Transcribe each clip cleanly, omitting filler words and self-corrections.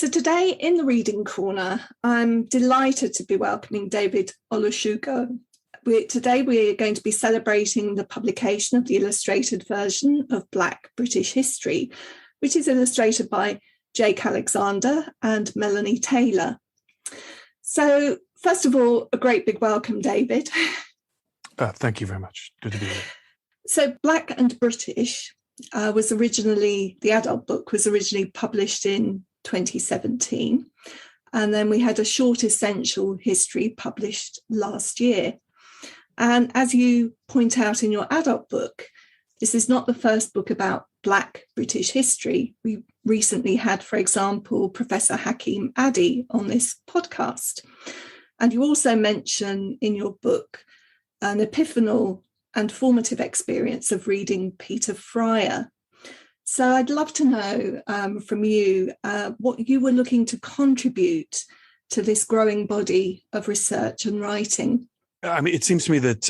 So today in the Reading Corner, I'm delighted to be welcoming David Olusoga. Today we're going to be celebrating the publication of the illustrated version of Black British History, which is illustrated by Jake Alexander and Melleny Taylor. So first of all, a great big welcome, David. Thank you very much. Good to be here. So Black and British the adult book was originally published in 2017. And then we had a short essential history published last year. And as you point out in your adult book, this is not the first book about Black British history. We recently had, for example, Professor Hakeem Addy on this podcast. And you also mention in your book an epiphanal and formative experience of reading Peter Fryer. So I'd love to know from you what you were looking to contribute to this growing body of research and writing. I mean, it seems to me that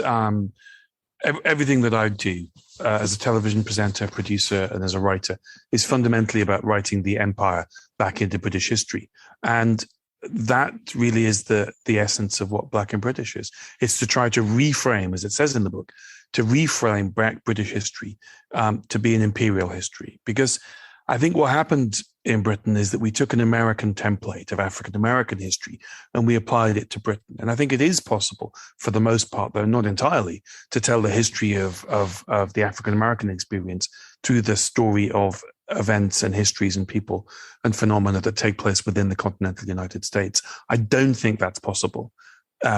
everything that I do as a television presenter, producer, and as a writer is fundamentally about writing the empire back into British history. And that really is the essence of what Black and British is. It's to try to reframe, as it says in the book, to reframe Black British history to be an imperial history. Because I think what happened in Britain is that we took an American template of African-American history and we applied it to Britain. And I think it is possible, for the most part, though not entirely, to tell the history of the African-American experience through the story of events and histories and people and phenomena that take place within the continental United States. I don't think that's possible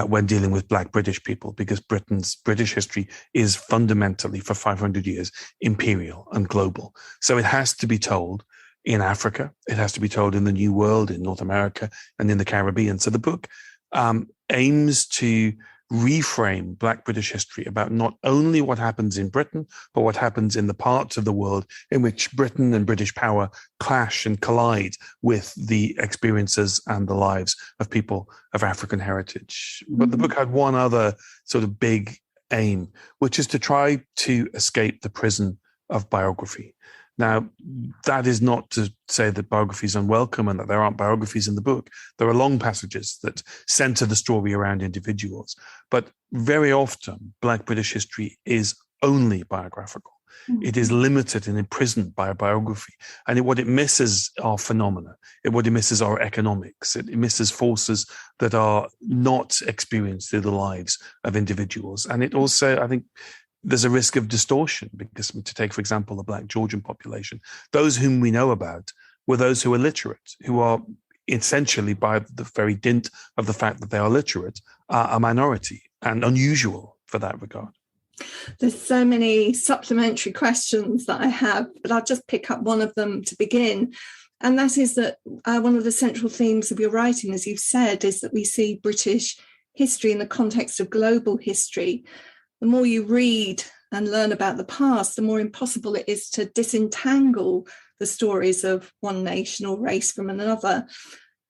when dealing with Black British people, because British history is fundamentally, for 500 years, imperial and global. So it has to be told in Africa, it has to be told in the New World, in North America, and in the Caribbean. So the book aims to reframe Black British history about not only what happens in Britain, but what happens in the parts of the world in which Britain and British power clash and collide with the experiences and the lives of people of African heritage. But the book had one other sort of big aim, which is to try to escape the prison of biography. Now, that is not to say that biography is unwelcome and that there aren't biographies in the book. There are long passages that center the story around individuals. But very often, Black British history is only biographical. Mm-hmm. It is limited and imprisoned by a biography. And what it misses are phenomena. What it misses are economics. It misses forces that are not experienced through the lives of individuals. And it also, I think, there's a risk of distortion because, to take, for example, the Black Georgian population, those whom we know about were those who are literate, who are essentially, by the very dint of the fact that they are literate, a minority and unusual for that regard. There's so many supplementary questions that I have, but I'll just pick up one of them to begin. And that is that one of the central themes of your writing, as you've said, is that we see British history in the context of global history. The more you read and learn about the past, the more impossible it is to disentangle the stories of one nation or race from another.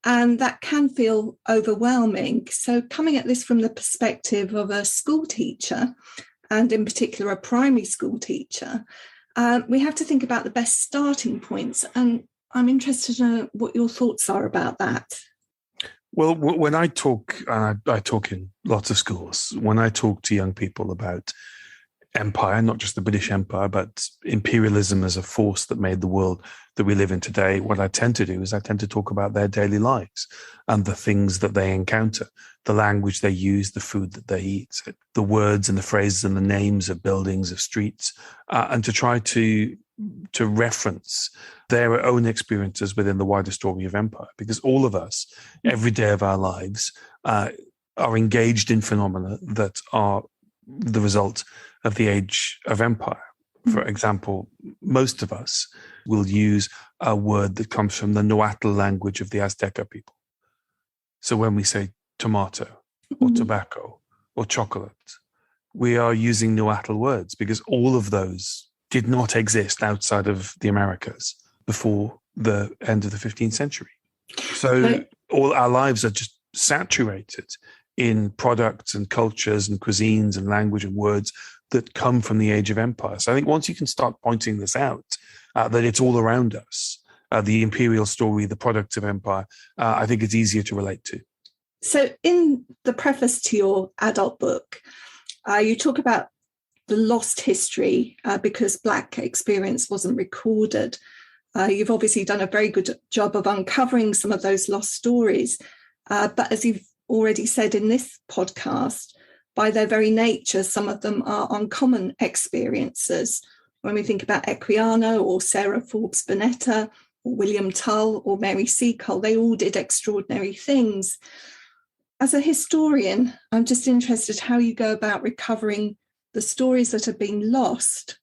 And that can feel overwhelming. So coming at this from the perspective of a school teacher, and in particular a primary school teacher, we have to think about the best starting points. And I'm interested to know what your thoughts are about that. Well, when I talk, and I talk in lots of schools, when I talk to young people about empire, not just the British Empire, but imperialism as a force that made the world that we live in today, what I tend to do is I tend to talk about their daily lives and the things that they encounter, the language they use, the food that they eat, the words and the phrases and the names of buildings, of streets, and to try to reference their own experiences within the wider story of empire, because all of us, every day of our lives, are engaged in phenomena that are the result of the age of empire. For example, most of us will use a word that comes from the Nahuatl language of the Azteca people. So when we say tomato or tobacco or chocolate, we are using Nahuatl words because all of those did not exist outside of the Americas before the end of the 15th century. So all our lives are just saturated in products and cultures and cuisines and language and words that come from the age of empire. So I think once you can start pointing this out, that it's all around us, the imperial story, the product of empire, I think it's easier to relate to. So in the preface to your adult book, you talk about the lost history because Black experience wasn't recorded. You've obviously done a very good job of uncovering some of those lost stories. But as you've already said in this podcast, by their very nature, some of them are uncommon experiences. When we think about Equiano or Sarah Forbes Bonetta or William Tull or Mary Seacole, they all did extraordinary things. As a historian, I'm just interested how you go about recovering the stories that have been lost.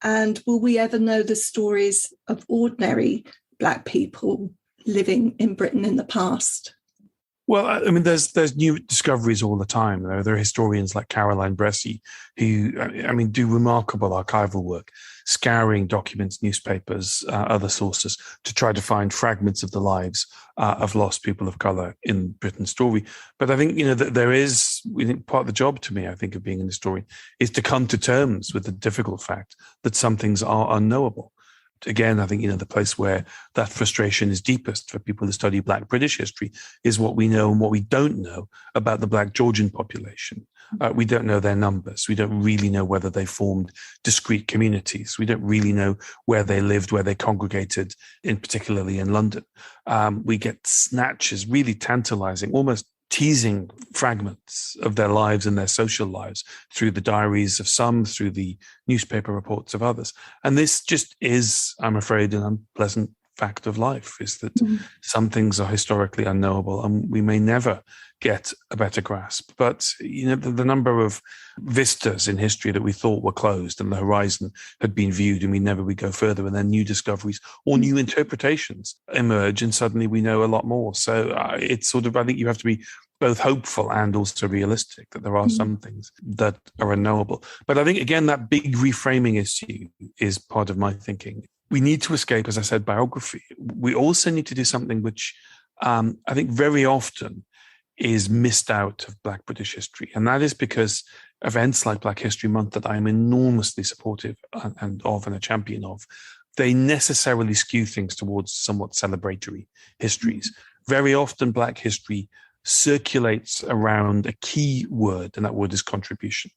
And will we ever know the stories of ordinary Black people living in Britain in the past? Well, I mean, there's new discoveries all the time. There are historians like Caroline Bressi who, I mean, do remarkable archival work, scouring documents, newspapers, other sources to try to find fragments of the lives of lost people of colour in Britain's story. But I think, there is, part of the job to me, I think, of being an historian is to come to terms with the difficult fact that some things are unknowable. Again, I think, the place where that frustration is deepest for people who study Black British history is what we know and what we don't know about the Black Georgian population. We don't know their numbers. We don't really know whether they formed discrete communities. We don't really know where they lived, where they congregated, particularly in London. We get snatches, really tantalizing, almost teasing fragments of their lives and their social lives through the diaries of some, through the newspaper reports of others. And this just is, I'm afraid, an unpleasant fact of life, is that some things are historically unknowable and we may never get a better grasp. But, the number of vistas in history that we thought were closed and the horizon had been viewed and we never would go further, and then new discoveries or new interpretations emerge and suddenly we know a lot more. So it's sort of, I think you have to be both hopeful and also realistic that there are some things that are unknowable. But I think, again, that big reframing issue is part of my thinking. We need to escape, as I said, biography. We also need to do something which I think very often is missed out of Black British history. And that is because events like Black History Month, that I'm enormously supportive and a champion of, they necessarily skew things towards somewhat celebratory histories. Very often Black history circulates around a key word, and that word is contribution.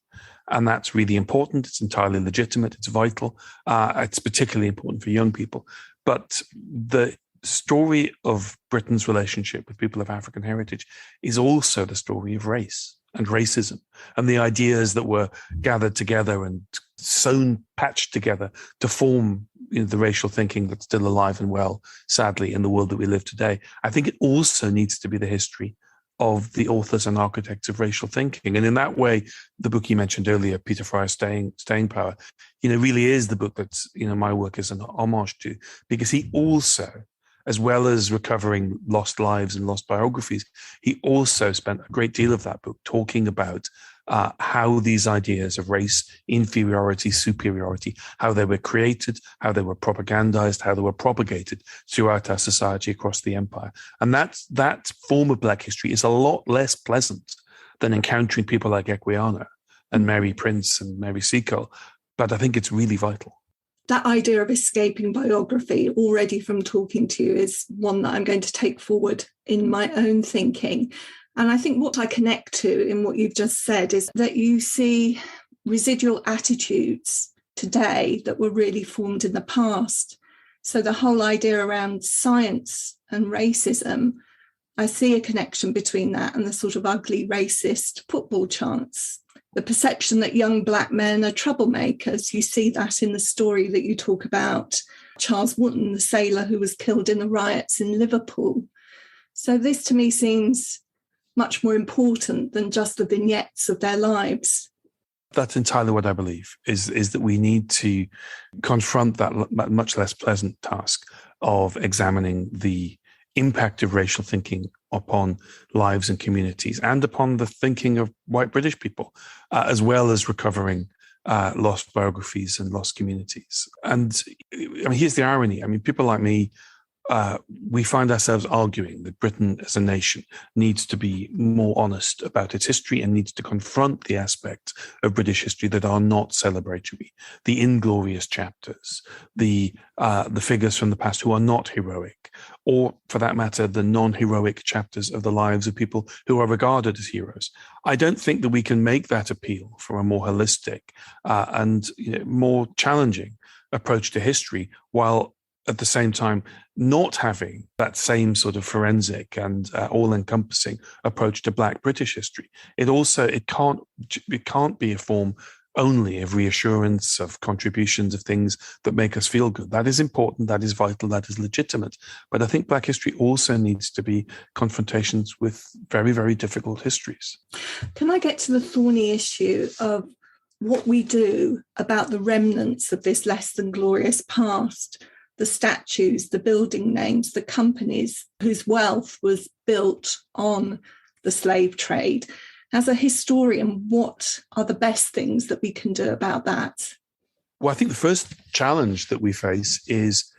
And that's really important. It's entirely legitimate. It's vital. It's particularly important for young people. But the story of Britain's relationship with people of African heritage is also the story of race and racism and the ideas that were gathered together and patched together to form the racial thinking that's still alive and well, sadly, in the world that we live today. I think it also needs to be the history of the authors and architects of racial thinking. And in that way, the book you mentioned earlier, Peter Fryer's Staying Power, really is the book that's, my work is an homage to, because he also, as well as recovering lost lives and lost biographies, he also spent a great deal of that book talking about how these ideas of race, inferiority, superiority, how they were created, how they were propagandized, how they were propagated throughout our society across the empire. And that form of Black history is a lot less pleasant than encountering people like Equiano and Mary Prince and Mary Seacole. But I think it's really vital. That idea of escaping biography already from talking to you is one that I'm going to take forward in my own thinking. And I think what I connect to in what you've just said is that you see residual attitudes today that were really formed in the past. So the whole idea around science and racism, I see a connection between that and the sort of ugly racist football chants. The perception that young Black men are troublemakers, you see that in the story that you talk about, Charles Wotton, the sailor who was killed in the riots in Liverpool. So this to me seems much more important than just the vignettes of their lives. That's entirely what I believe, is that we need to confront that much less pleasant task of examining the impact of racial thinking upon lives and communities and upon the thinking of white British people, as well as recovering lost biographies and lost communities. And I mean, here's the irony. I mean, people like me we find ourselves arguing that Britain as a nation needs to be more honest about its history and needs to confront the aspects of British history that are not celebratory, the inglorious chapters, the figures from the past who are not heroic, or for that matter, the non-heroic chapters of the lives of people who are regarded as heroes. I don't think that we can make that appeal for a more holistic and more challenging approach to history while at the same time not having that same sort of forensic and all-encompassing approach to Black British history. It can't be a form only of reassurance, of contributions, of things that make us feel good. That is important, that is vital, that is legitimate. But I think Black history also needs to be confrontations with very, very difficult histories. Can I get to the thorny issue of what we do about the remnants of this less than glorious past? The statues, the building names, the companies whose wealth was built on the slave trade. As a historian, what are the best things that we can do about that? Well, I think the first challenge that we face is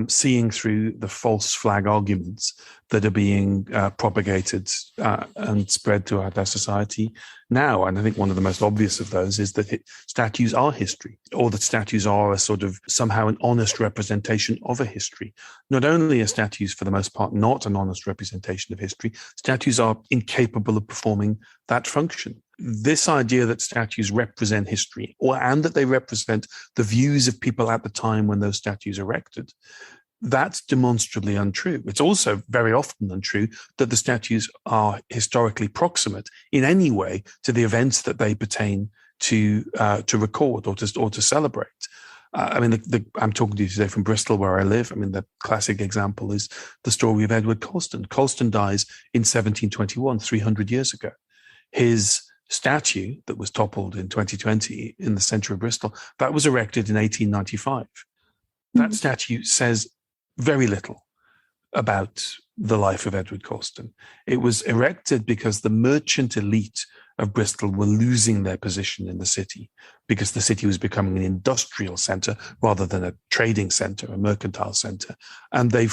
seeing through the false flag arguments that are being propagated and spread throughout our society now. And I think one of the most obvious of those is that statues are history, or that statues are a sort of somehow an honest representation of a history. Not only are statues, for the most part, not an honest representation of history, statues are incapable of performing that function. This idea that statues represent history, and that they represent the views of people at the time when those statues are erected, that's demonstrably untrue. It's also very often untrue that the statues are historically proximate in any way to the events that they pertain to record or to celebrate. I'm talking to you today from Bristol, where I live. I mean, the classic example is the story of Edward Colston. Colston dies in 1721, 300 years ago. His statue that was toppled in 2020 in the centre of Bristol, that was erected in 1895. That statue says very little about the life of Edward Colston. It was erected because the merchant elite of Bristol were losing their position in the city, because the city was becoming an industrial centre rather than a trading centre, a mercantile centre. And they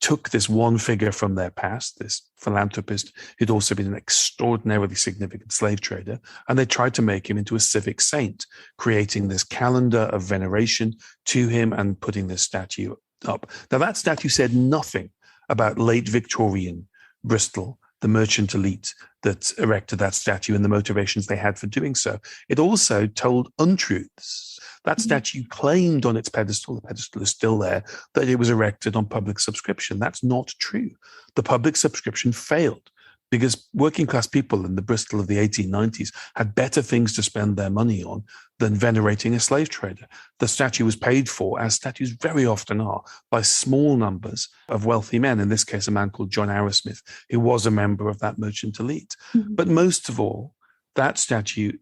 took this one figure from their past, this philanthropist who'd also been an extraordinarily significant slave trader, and they tried to make him into a civic saint, creating this calendar of veneration to him and putting this statue up. Now, that statue said nothing about late Victorian Bristol, the merchant elite that erected that statue and the motivations they had for doing so. It also told untruths. That statue claimed on its pedestal, the pedestal is still there, that it was erected on public subscription. That's not true. The public subscription failed because working class people in the Bristol of the 1890s had better things to spend their money on than venerating a slave trader. The statue was paid for, as statues very often are, by small numbers of wealthy men, in this case a man called John Arrowsmith, who was a member of that merchant elite. But most of all, that statue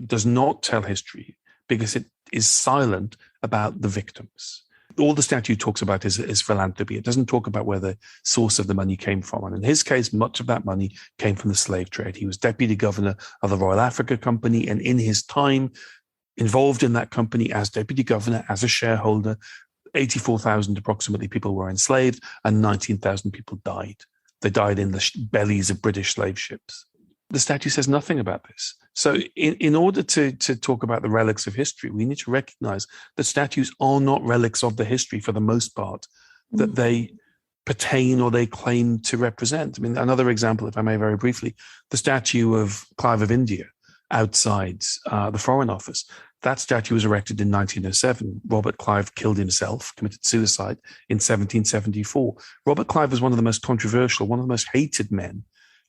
does not tell history because it is silent about the victims. All the statue talks about is philanthropy. It doesn't talk about where the source of the money came from. And in his case, much of that money came from the slave trade. He was deputy governor of the Royal Africa Company, and in his time involved in that company as deputy governor, as a shareholder, 84,000 approximately people were enslaved and 19,000 people died. They died in the bellies of British slave ships. The statue says nothing about this. So in order to talk about the relics of history, we need to recognize that statues are not relics of the history for the most part that they pertain or they claim to represent. I mean, another example, if I may very briefly, the statue of Clive of India outside the Foreign Office. That statue was erected in 1907. Robert Clive killed himself, committed suicide in 1774. Robert Clive was one of the most controversial, one of the most hated men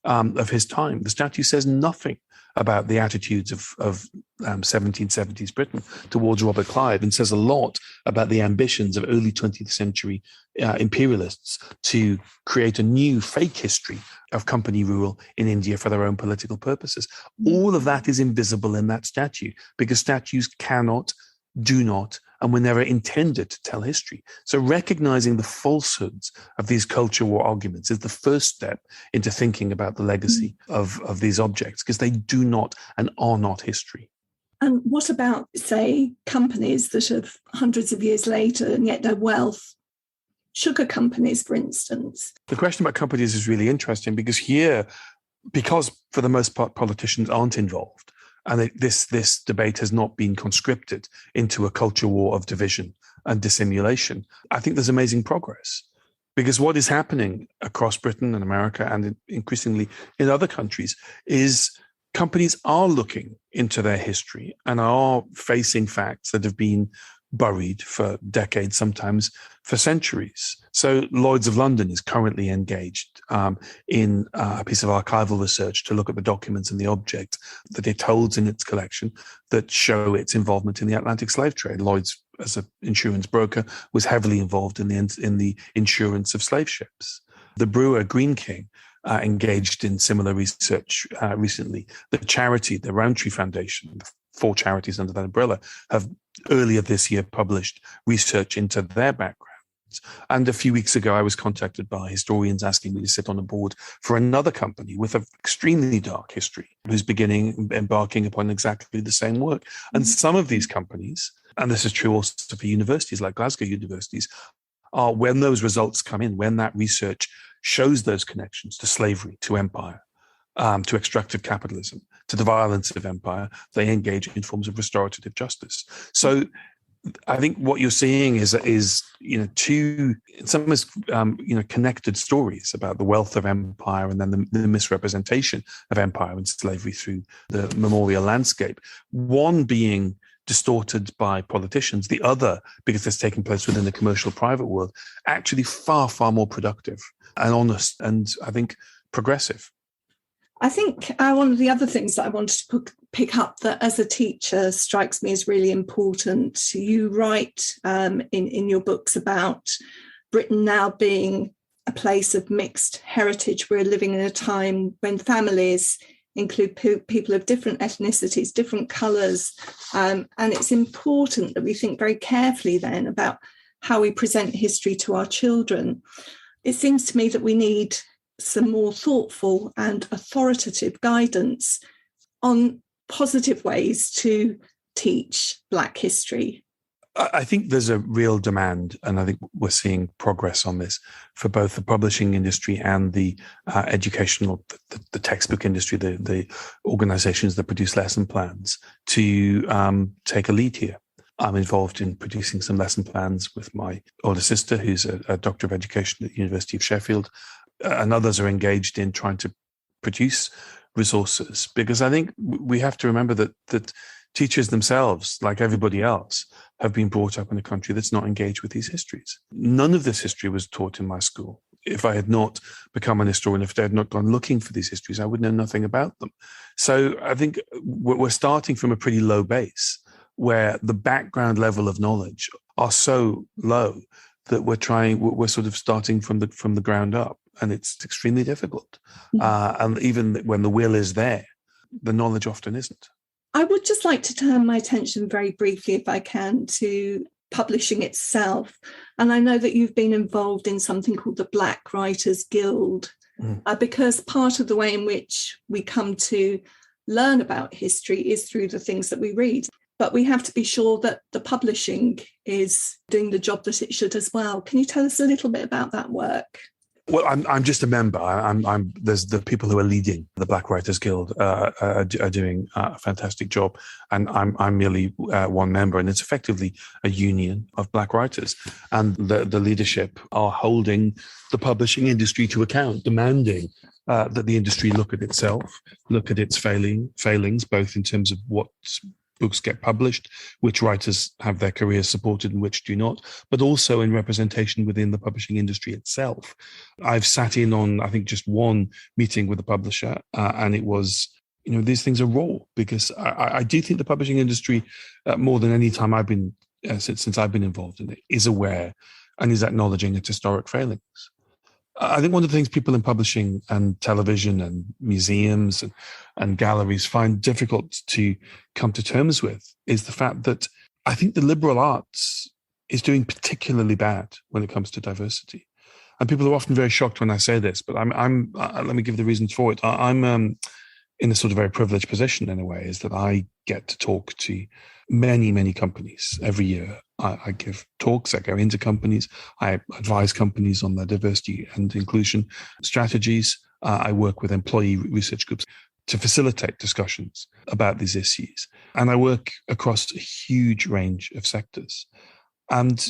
of his time. The statue says nothing about the attitudes of 1770s Britain towards Robert Clive, and says a lot about the ambitions of early 20th century imperialists to create a new fake history of company rule in India for their own political purposes. All of that is invisible in that statue because statues cannot, do not, and were never intended to tell history. So recognizing the falsehoods of these culture war arguments is the first step into thinking about the legacy of these objects, because they do not and are not history. And what about, say, companies that have hundreds of years later and yet their wealth sugar companies, for instance? The question about companies is really interesting because for the most part, politicians aren't involved. And this debate has not been conscripted into a culture war of division and dissimulation. I think there's amazing progress. Because what is happening across Britain and America and increasingly in other countries is companies are looking into their history and are facing facts that have been buried for decades, sometimes for centuries. So Lloyd's of London is currently engaged in a piece of archival research to look at the documents and the objects that it holds in its collection that show its involvement in the Atlantic slave trade. Lloyd's, as an insurance broker, was heavily involved in the insurance of slave ships. The brewer Green King engaged in similar research recently. The charity, the Roundtree Foundation, the 4 charities under that umbrella, have earlier this year published research into their backgrounds. And a few weeks ago, I was contacted by historians asking me to sit on a board for another company with an extremely dark history, who's embarking upon exactly the same work. And some of these companies, and this is true also for universities like Glasgow universities, are, when those results come in, when that research shows those connections to slavery, to empire, to extractive capitalism, to the violence of empire, they engage in forms of restorative justice. So I think what you're seeing is two, in some ways, connected stories about the wealth of empire and then the misrepresentation of empire and slavery through the memorial landscape. One being distorted by politicians, the other, because it's taking place within the commercial private world, actually far, far more productive and honest and, I think, progressive. I think one of the other things that I wanted to pick up that as a teacher strikes me as really important. You write in your books about Britain now being a place of mixed heritage. We're living in a time when families include people of different ethnicities, different colours, and it's important that we think very carefully then about how we present history to our children. It seems to me that we need some more thoughtful and authoritative guidance on positive ways to teach Black history. I think there's a real demand, and I think we're seeing progress on this for both the publishing industry and the educational, the textbook industry, the organizations that produce lesson plans to take a lead here. I'm involved in producing some lesson plans with my older sister, who's a doctor of education at the University of Sheffield, and others are engaged in trying to produce resources, because I think we have to remember that teachers themselves, like everybody else, have been brought up in a country that's not engaged with these histories. None of this history was taught in my school. If I had not become an historian, if I had not gone looking for these histories, I would know nothing about them. So I think we're starting from a pretty low base, where the background level of knowledge are so low that we're sort of starting from the ground up, and it's extremely difficult. And even when the will is there, the knowledge often isn't. I would just like to turn my attention very briefly, if I can, to publishing itself. And I know that you've been involved in something called the Black Writers Guild, because part of the way in which we come to learn about history is through the things that we read. But we have to be sure that the publishing is doing the job that it should as well. Can you tell us a little bit about that work? Well, I'm just a member. There's the people who are leading the Black Writers Guild are doing a fantastic job, and I'm merely one member, and it's effectively a union of Black writers. And the leadership are holding the publishing industry to account, demanding that the industry look at itself, look at its failings, both in terms of what books get published, which writers have their careers supported and which do not, but also in representation within the publishing industry itself. I've sat in on, I think, just one meeting with a publisher, and it was, these things are raw, because I do think the publishing industry, more than any time I've been, since I've been involved in it, is aware and is acknowledging its historic failings. I think one of the things people in publishing and television and museums and galleries find difficult to come to terms with is the fact that I think the liberal arts is doing particularly bad when it comes to diversity. And people are often very shocked when I say this, but I'm let me give the reasons for it. I'm in a sort of very privileged position in a way, is that I get to talk to many, many companies every year I give talks, I go into companies, I advise companies on their diversity and inclusion strategies. I work with employee research groups to facilitate discussions about these issues. And I work across a huge range of sectors. And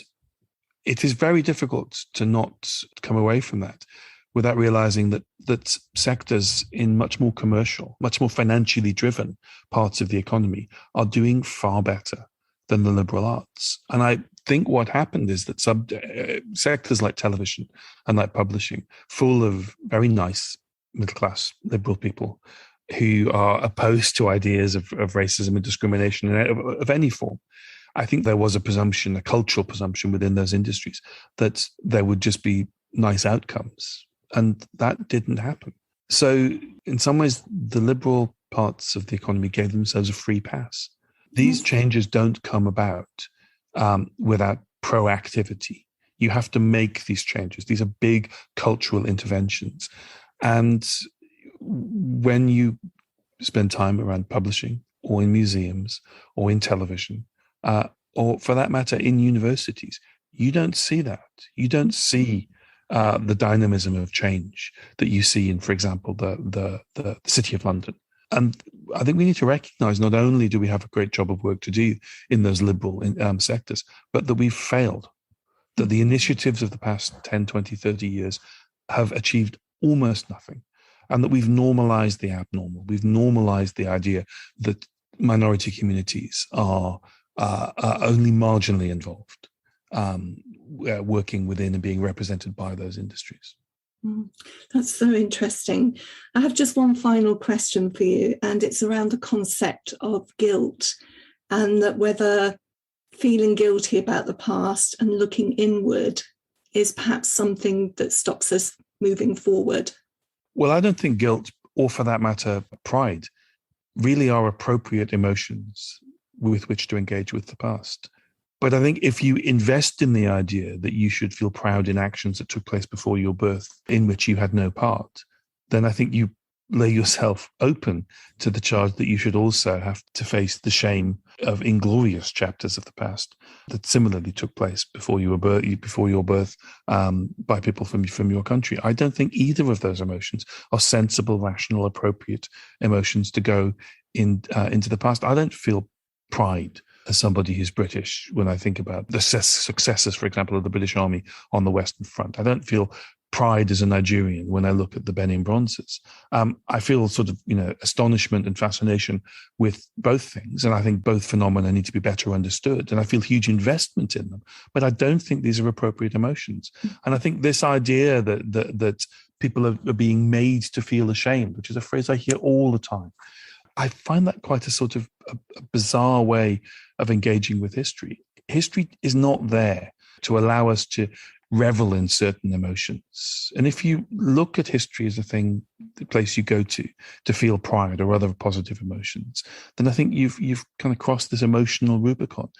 it is very difficult to not come away from that without realizing that sectors in much more commercial, much more financially driven parts of the economy are doing far better than the liberal arts. And I think what happened is that sectors like television and like publishing, full of very nice middle-class liberal people who are opposed to ideas of racism and discrimination of any form, I think there was a presumption, a cultural presumption within those industries that there would just be nice outcomes. And that didn't happen. So in some ways, the liberal parts of the economy gave themselves a free pass. These changes don't come about without proactivity. You have to make these changes. These are big cultural interventions. And when you spend time around publishing or in museums or in television, or for that matter, in universities, you don't see that. You don't see the dynamism of change that you see in, for example, the City of London. And I think we need to recognize not only do we have a great job of work to do in those liberal sectors, but that we've failed, that the initiatives of the past 10, 20, 30 years have achieved almost nothing, and that we've normalized the abnormal. We've normalized the idea that minority communities are only marginally involved, working within and being represented by those industries. That's so interesting. I have just one final question for you, and it's around the concept of guilt, and that whether feeling guilty about the past and looking inward is perhaps something that stops us moving forward. Well, I don't think guilt, or for that matter, pride, really are appropriate emotions with which to engage with the past. But I think if you invest in the idea that you should feel proud in actions that took place before your birth in which you had no part, then I think you lay yourself open to the charge that you should also have to face the shame of inglorious chapters of the past that similarly took place before your birth by people from your country. I don't think either of those emotions are sensible, rational, appropriate emotions to go into the past. I don't feel pride as somebody who's British when I think about the successes, for example, of the British Army on the Western Front. I don't feel pride as a Nigerian when I look at the Benin Bronzes. I feel sort of, astonishment and fascination with both things. And I think both phenomena need to be better understood. And I feel huge investment in them. But I don't think these are appropriate emotions. And I think this idea that people are being made to feel ashamed, which is a phrase I hear all the time, I find that quite a sort of a bizarre way of engaging with history. History is not there to allow us to revel in certain emotions. And if you look at history as the place you go to feel pride or other positive emotions, then I think you've kind of crossed this emotional Rubicon.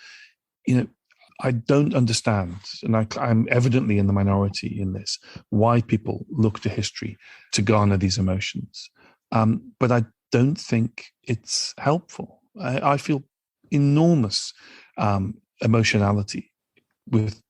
I don't understand, and I'm evidently in the minority in this, why people look to history to garner these emotions. But I don't think it's helpful. I feel enormous emotionality with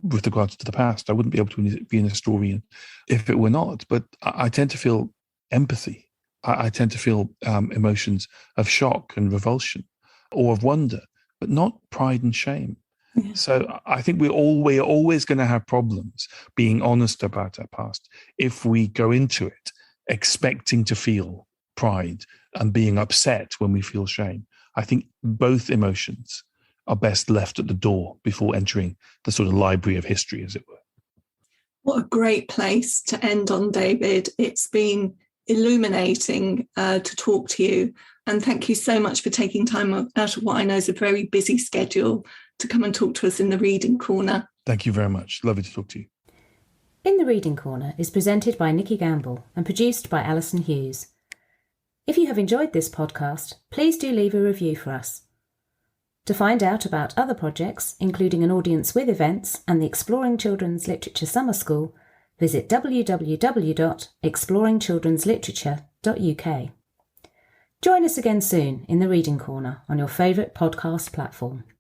regards to the past. I wouldn't be able to be an historian if it were not, but I tend to feel empathy. I tend to feel emotions of shock and revulsion or of wonder, but not pride and shame. Yeah. So I think we're always going to have problems being honest about our past if we go into it expecting to feel pride and being upset when we feel shame. I think both emotions are best left at the door before entering the sort of library of history, as it were. What a great place to end on, David. It's been illuminating to talk to you. And thank you so much for taking time out of what I know is a very busy schedule to come and talk to us in the Reading Corner. Thank you very much. Lovely to talk to you. In the Reading Corner is presented by Nikki Gamble and produced by Alison Hughes. If you have enjoyed this podcast, please do leave a review for us. To find out about other projects, including an audience with events and the Exploring Children's Literature Summer School, visit www.exploringchildrensliterature.uk. Join us again soon in the Reading Corner on your favourite podcast platform.